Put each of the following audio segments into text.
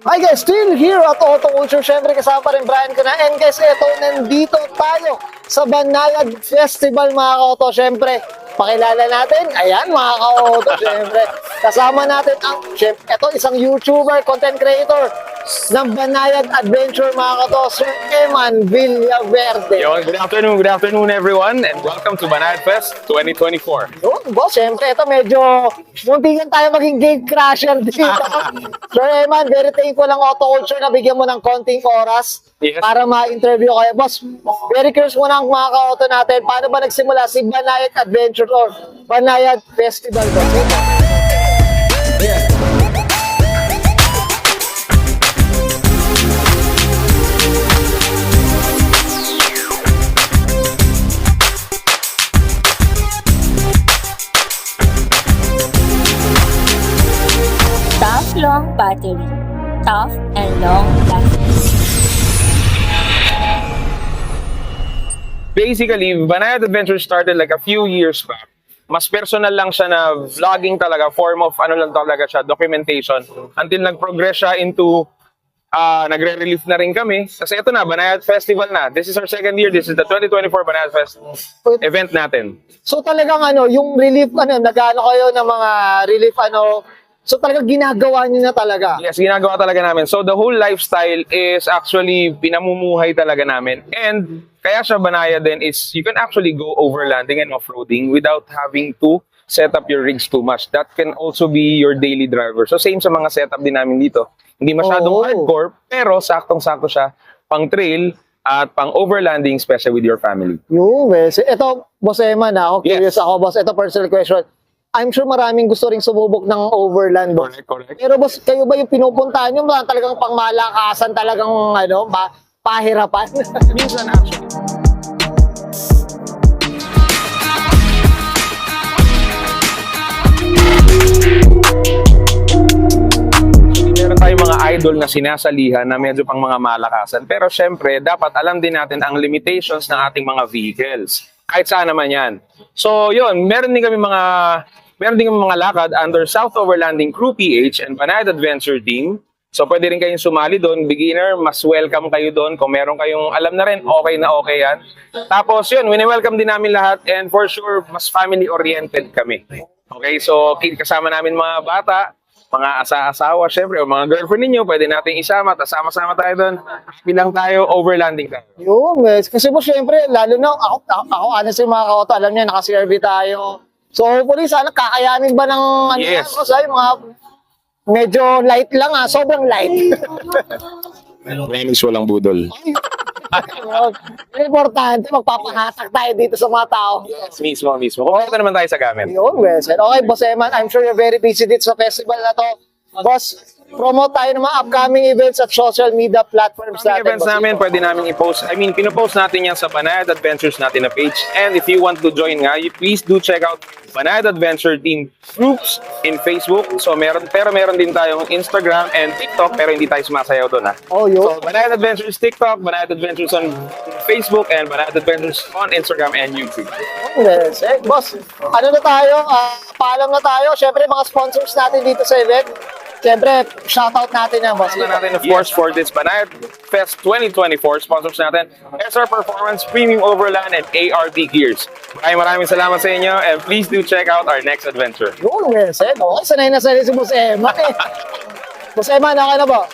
Hi guys, still here at Auto Culture. Siyempre kasama pa rin Brian ko na. And guys, ito, nandito tayo sa Banayad Festival mga ka-auto. Siyempre, pakilala natin. Ayan mga ka-auto, siyempre. Kasama natin ang, ito isang YouTuber, content creator ng Banayad Adventure mga ka-auto, Sir Eman Villaverde. Yo, good afternoon everyone, and welcome to Banayad Fest 2024. Yun, boss, siyempre, ito medyo muntingan tayo maging gate crasher dito. Sir Eman, very thankful lang Auto Culture na bigyan mo ng konting oras para ma-interview kayo. Boss, very curious mo ng mga ka-auto natin, paano ba nagsimula si Banayad Adventure or Banayad Festival? Tough long battery. Tough and long lasting. Basically, Banayad Adventure started like a few years back. Mas personal lang siya na vlogging talaga, form of ano lang talaga siya, documentation. Until nag-progress siya into nagre-relief na rin kami. Kasi ito na, Banayad Festival na. This is our second year. This is the 2024 Banayad Fest event natin. So talagang yung relief, nag-ano kayo ng mga relief, so talagang ginagawa niyo na talaga? Yes, ginagawa talaga namin. So the whole lifestyle is actually pinamumuhay talaga namin. And kaya siya Banayad din is you can actually go overlanding and off-roading without having to set up your rigs too much. That can also be your daily driver. So same sa mga setup din namin dito. Hindi masyadong hardcore, pero saktong-sakto siya pang trail at pang overlanding, especially with your family. Yung, ito, Boss Eman, ako curious ako, boss. Ito, personal question. I'm sure maraming gusto ring sumubok ng overland, boss. Correct. Pero boss, kayo ba yung pinupuntahan nyo? Talagang pangmalakasan, talagang pahirapan? Minsan actually. Meron tayong mga idol na sinasalihan na medyo pang mga malakasan. Pero syempre, dapat alam din natin ang limitations ng ating mga vehicles. Kahit saan naman yan. So yun, meron din kami mga lakad under South Overlanding Crew PH and Banayad Adventure Team. So pwede rin kayong sumali doon. Beginner, mas welcome kayo doon. Kung meron kayong alam na rin, okay na okay yan. Tapos yun, wini-welcome din namin lahat and for sure, mas family-oriented kami. Okay, so kasama namin mga bata, mga asa-asawa, syempre, o mga girlfriend ninyo, pwede natin isama, tapos sama-sama tayo doon. Bilang tayo, overlanding tayo. Yun, kasi mo syempre, lalo na, ako honestly mga ka-auto, alam niya, naka-CRV tayo. So hopefully, sana kakayanin ba ng, Yes. Kasi mga, medyo light lang sobrang light. Remis walang budol. Importante, magpapahatak tayo dito sa mga tao. Mismo. Kung naman tayo sa gamit. Yun, Wes. Okay, Boss Eman, I'm sure you're very busy dito sa festival na to. Boss, promote tayo ng mga upcoming events at social media platforms Ang natin. events boss. namin, pwede namin i-post. pinopost natin yan sa Banayad Adventures natin na page. And if you want to join nga, please do check out Banayad Adventure Team groups in Facebook. So meron din tayong Instagram and TikTok, pero hindi tayo sumasayaw doon Oh, yun. So Banayad Adventures TikTok, Banayad Adventures on Facebook, and Banayad Adventures on Instagram and YouTube. Yes, boss, paalam na tayo. Siyempre, mga sponsors natin dito sa event. Siyempre, shoutout natin yan, boss. Sponsor natin, of course, for this Banayad Fest 2024, sponsors natin, SR Performance, Premium Overland, and ARB Gears. Maraming salamat sa inyo, and please do check out our next adventure. Yun, yes, okay, sanay na sanay si Boss Eman Boss Eman, okay na po?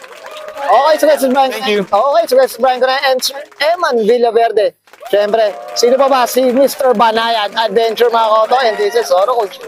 Okay, so Brian. Thank you. Okay, so Brian ko na and Sir Eman Villaverde. Siyempre, sino pa ba? Si Mr. Banayad Adventure mga koto, and this is Auto Culture.